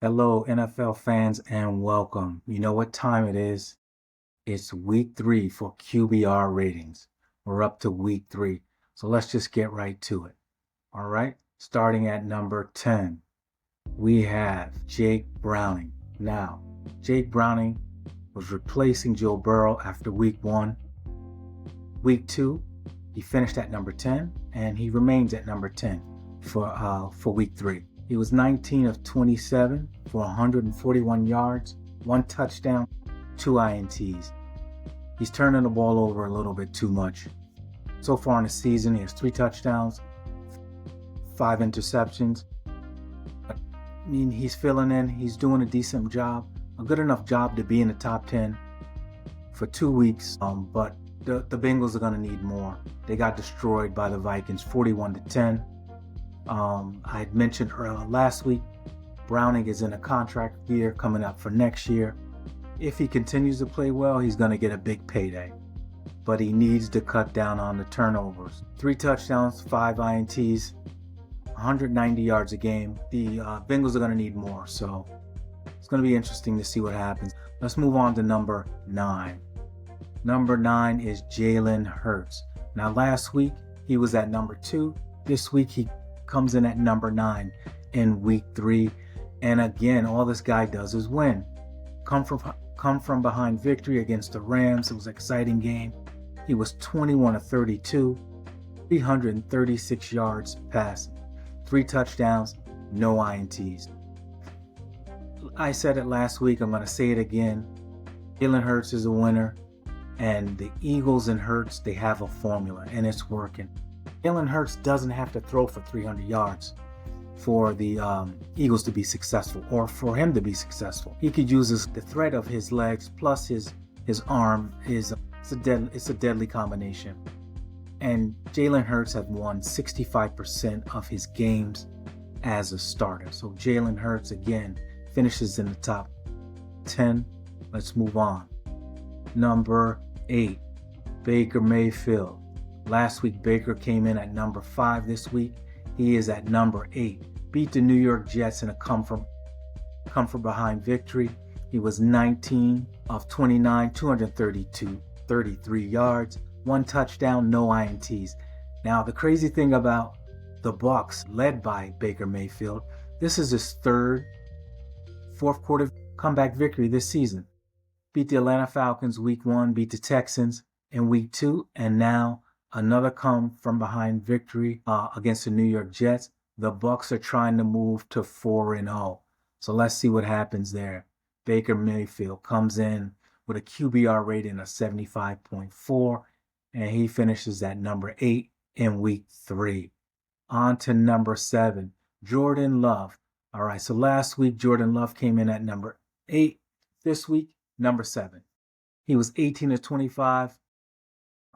Hello, NFL fans, and welcome. You know what time it is? It's week 3 for QBR ratings. We're up to week 3. So let's just get right to it. All right. Starting at number 10, we have Jake Browning. Now, Jake Browning was replacing Joe Burrow after week 1. Week 2, he finished at number 10, and he remains at number 10 for week 3. He was 19 of 27 for 141 yards, 1 touchdown, 2 INTs. He's turning the ball over a little bit too much. So far in the season, he has 3 touchdowns, 5 interceptions. I mean, he's filling in. He's doing a decent job, a good enough job to be in the top 10 for 2 weeks. But the Bengals are going to need more. They got destroyed by the Vikings, 41-10. I had mentioned last week, Browning is in a contract year coming up for next year. If he continues to play well, he's going to get a big payday. But he needs to cut down on the turnovers. 3 touchdowns, 5 INTs, 190 yards a game. The Bengals are going to need more, so it's going to be interesting to see what happens. Let's move on to number 9. Number 9 is Jalen Hurts. Now, last week, he was at number 2. This week, he comes in at number 9 in week 3. And again, all this guy does is win. Come from behind victory against the Rams. It was an exciting game. He was 21 of 32, 336 yards passing, 3 touchdowns, no INTs. I said it last week. I'm going to say it again. Jalen Hurts is a winner. And the Eagles and Hurts, they have a formula, and it's working. Jalen Hurts doesn't have to throw for 300 yards for the Eagles to be successful, or for him to be successful. He could use the threat of his legs plus his arm. It's a deadly combination. And Jalen Hurts have won 65% of his games as a starter. So Jalen Hurts, again, finishes in the top 10. Let's move on. Number 8, Baker Mayfield. Last week, Baker came in at number 5. This week, he is at number 8. Beat the New York Jets in a come from behind victory. He was 19 of 29, 33 yards, 1 touchdown, no INTs. Now, the crazy thing about the Bucs, led by Baker Mayfield, this is his 3rd fourth quarter comeback victory this season. Beat the Atlanta Falcons week 1, beat the Texans in week 2, and now another come from behind victory against the New York Jets. The Bucs are trying to move to 4-0. So let's see what happens there. Baker Mayfield comes in with a QBR rating of 75.4, and he finishes at number 8 in week 3. On to number 7, Jordan Love. All right, so last week, Jordan Love came in at number 8. This week, number 7. He was 18 of 25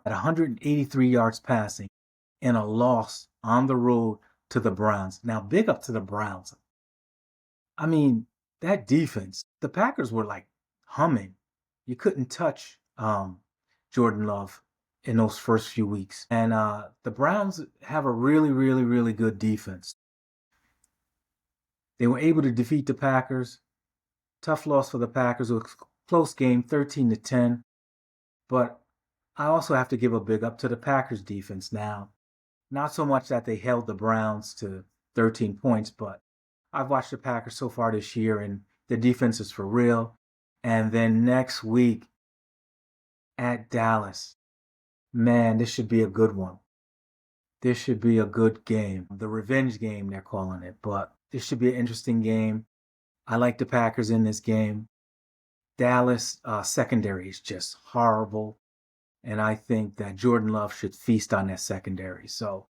at 183 yards passing in a loss on the road to the Browns. Now, big up to the Browns. I mean, that defense, the Packers were like humming. You couldn't touch Jordan Love in those first few weeks. And the Browns have a really, really, really good defense. They were able to defeat the Packers. Tough loss for the Packers. It was a close game, 13-10. But I also have to give a big up to the Packers defense now. Not so much that they held the Browns to 13 points, but I've watched the Packers so far this year, and the defense is for real. And then next week at Dallas, man, this should be a good one. This should be a good game. The revenge game, they're calling it. But this should be an interesting game. I like the Packers in this game. Dallas secondary is just horrible. And I think that Jordan Love should feast on that secondary. So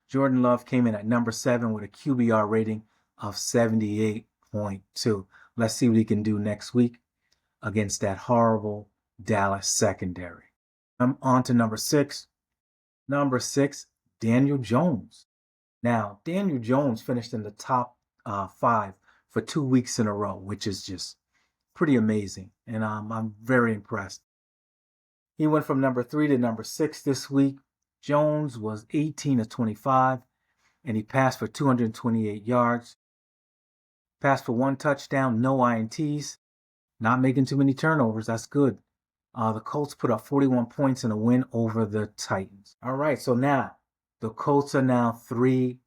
Jordan Love came in at number 7 with a QBR rating of 78.2. Let's see what he can do next week against that horrible Dallas secondary. I'm on to number 6. Number 6, Daniel Jones. Now, Daniel Jones finished in the top 5 for 2 weeks in a row, which is just pretty amazing. And I'm very impressed. He went from number 3 to number 6 this week. Jones was 18 of 25, and he passed for 228 yards. Passed for 1 touchdown, no INTs. Not making too many turnovers. That's good. The Colts put up 41 points in a win over the Titans. All right, so now the Colts are now 3-0.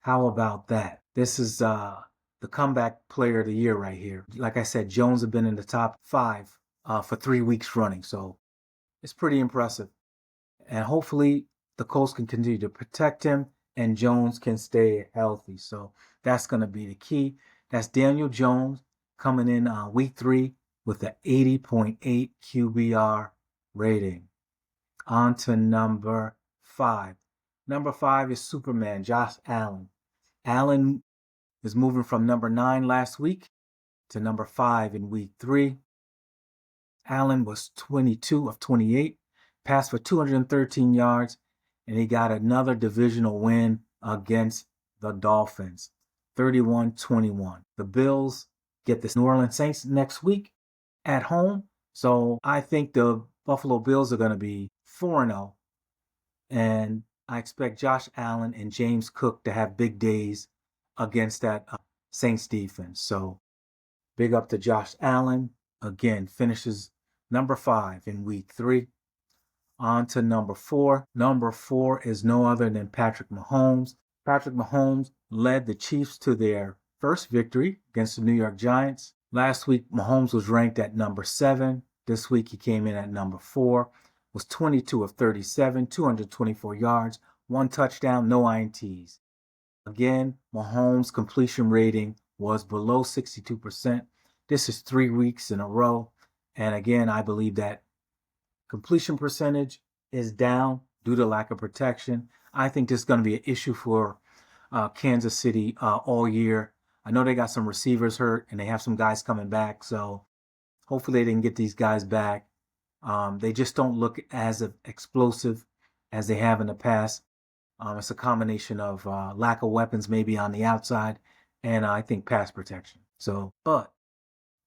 How about that? This is the comeback player of the year right here. Like I said, Jones have been in the top 5 for 3 weeks running, so it's pretty impressive. And hopefully the Colts can continue to protect him and Jones can stay healthy. So that's going to be the key. That's Daniel Jones coming in week 3 with an 80.8 QBR rating. On to number 5. Number 5 is Superman, Josh Allen. Allen is moving from number 9 last week to number 5 in week 3. Allen was 22 of 28, passed for 213 yards, and he got another divisional win against the Dolphins, 31-21. The Bills get the New Orleans Saints next week at home, so I think the Buffalo Bills are going to be 4-0, and I expect Josh Allen and James Cook to have big days against that Saints defense. So big up to Josh Allen. Again, finishes number 5 in week 3. On to number 4. Number 4 is no other than Patrick Mahomes. Patrick Mahomes led the Chiefs to their first victory against the New York Giants. Last week, Mahomes was ranked at number 7. This week, he came in at number 4. Was 22 of 37, 224 yards, 1 touchdown, no INTs. Again, Mahomes' completion rating was below 62%. This is 3 weeks in a row. And again, I believe that completion percentage is down due to lack of protection. I think this is going to be an issue for Kansas City all year. I know they got some receivers hurt and they have some guys coming back. So hopefully they can get these guys back. They just don't look as explosive as they have in the past. It's a combination of lack of weapons maybe on the outside and I think pass protection. So, but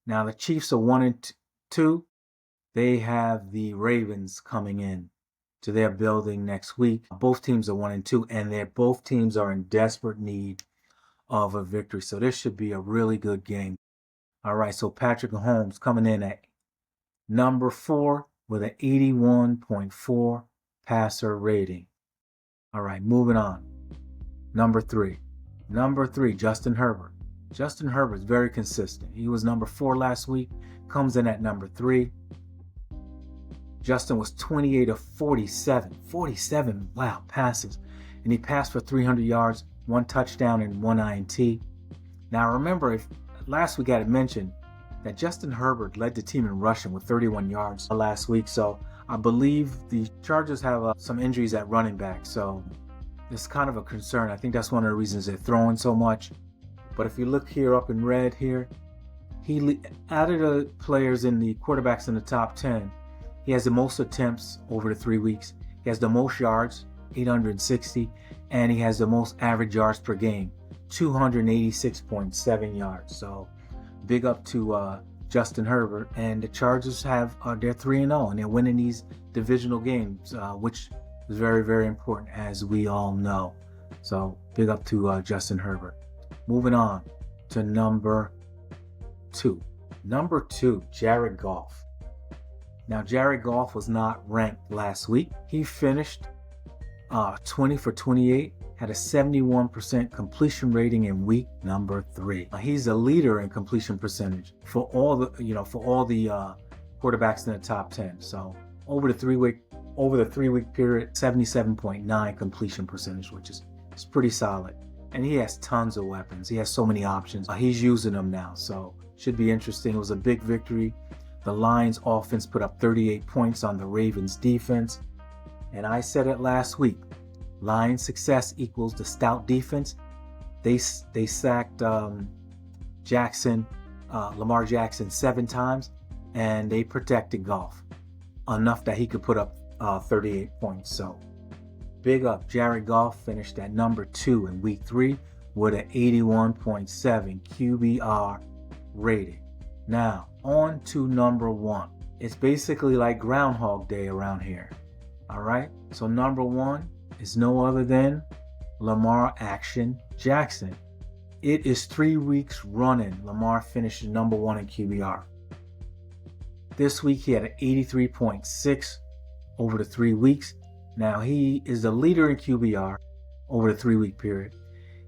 now the Chiefs are 1-2. They have the Ravens coming in to their building next week. Both teams are 1-2, and both teams are in desperate need of a victory. So this should be a really good game. All right, so Patrick Mahomes coming in at number 4 with an 81.4 passer rating. All right, moving on. Number 3. Number 3, Justin Herbert. Justin Herbert is very consistent. He was number 4 last week, comes in at number 3. Justin was 28 of 47, wow, passes. And he passed for 300 yards, 1 touchdown, and 1 INT. Now remember, last week I had mentioned that Justin Herbert led the team in rushing with 31 yards last week. So I believe the Chargers have some injuries at running back. So it's kind of a concern. I think that's one of the reasons they're throwing so much. But if you look here up in red here, he added the players in the quarterbacks in the top 10. He has the most attempts over the 3 weeks. He has the most yards, 860, and he has the most average yards per game, 286.7 yards. So big up to Justin Herbert. And the Chargers they're 3-0, and they're winning these divisional games, which is very, very important, as we all know. So big up to Justin Herbert. Moving on to number 2. Number 2, Jared Goff. Now, Jared Goff was not ranked last week. He finished 20 for 28, had a 71% completion rating in week number 3. He's a leader in completion percentage for all the quarterbacks in the top 10. So over the 3 week period, 77.9 completion percentage, which is pretty solid. And he has tons of weapons. He has so many options. He's using them now, so should be interesting. It was a big victory. The Lions offense put up 38 points on the Ravens defense. And I said it last week, Lions success equals the stout defense. They sacked Lamar Jackson 7 times, and they protected Goff enough that he could put up 38 points. So big up. Jared Goff finished at number 2 in week 3 with an 81.7 QBR rating. Now, on to number 1. It's basically like Groundhog Day around here. All right? So number 1 is no other than Lamar Action Jackson. It is 3 weeks running. Lamar finished number 1 in QBR. This week he had an 83.6 over the 3 weeks. Now he is the leader in QBR over the 3-week period.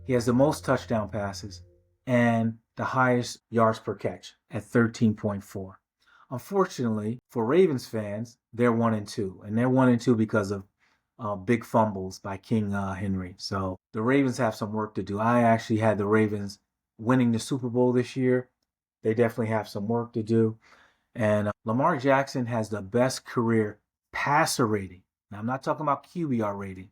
He has the most touchdown passes and the highest yards per catch at 13.4. Unfortunately, for Ravens fans, they're 1-2, and they're 1-2 because of big fumbles by King Henry. So the Ravens have some work to do. I actually had the Ravens winning the Super Bowl this year. They definitely have some work to do. And Lamar Jackson has the best career passer rating. Now, I'm not talking about QBR rating,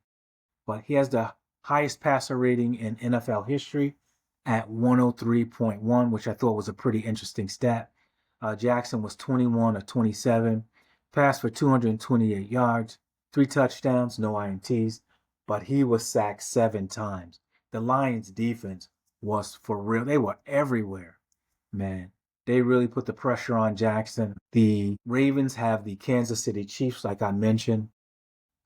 but he has the highest passer rating in NFL history at 103.1, which I thought was a pretty interesting stat. Jackson was 21 of 27, passed for 228 yards, 3 touchdowns, no INTs, but he was sacked 7 times. The Lions defense was for real. They were everywhere, man. They really put the pressure on Jackson. The Ravens have the Kansas City Chiefs, like I mentioned,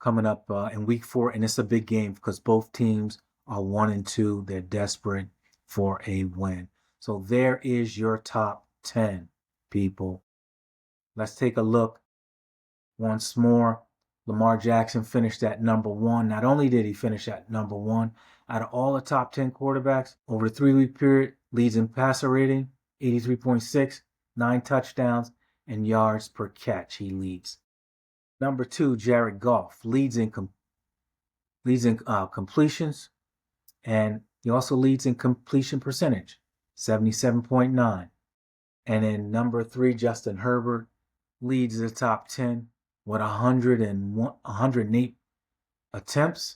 coming up in week 4, and it's a big game because both teams are 1-2. They're desperate for a win. So there is your top 10, people. Let's take a look once more. Lamar Jackson finished at number 1. Not only did he finish at number 1, out of all the top 10 quarterbacks over the 3-week period, leads in passer rating, 83.6, 9 touchdowns, and yards per catch he leads. Number 2, Jared Goff leads in completions, and he also leads in completion percentage, 77.9. And then number 3, Justin Herbert leads the top 10 with 108 attempts,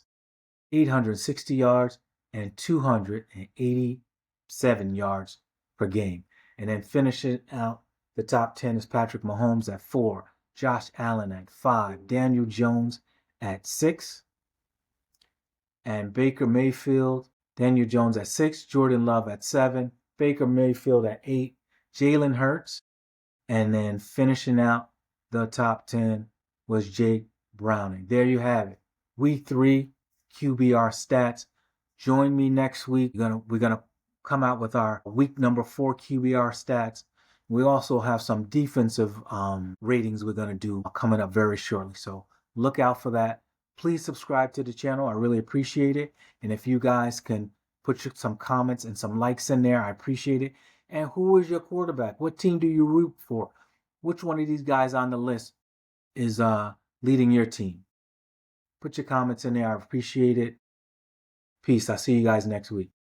860 yards, and 287 yards per game. And then finishing out the top 10 is Patrick Mahomes at 4, Josh Allen at 5, Daniel Jones at 6, and Baker Mayfield, Daniel Jones at 6, Jordan Love at 7, Baker Mayfield at 8, Jalen Hurts, and then finishing out the top 10 was Jake Browning. There you have it. Week 3 QBR stats. Join me next week. We're gonna come out with our week number 4 QBR stats. We also have some defensive ratings we're gonna do coming up very shortly. So look out for that. Please subscribe to the channel. I really appreciate it. And if you guys can put some comments and some likes in there, I appreciate it. And who is your quarterback? What team do you root for? Which one of these guys on the list is leading your team? Put your comments in there. I appreciate it. Peace. I'll see you guys next week.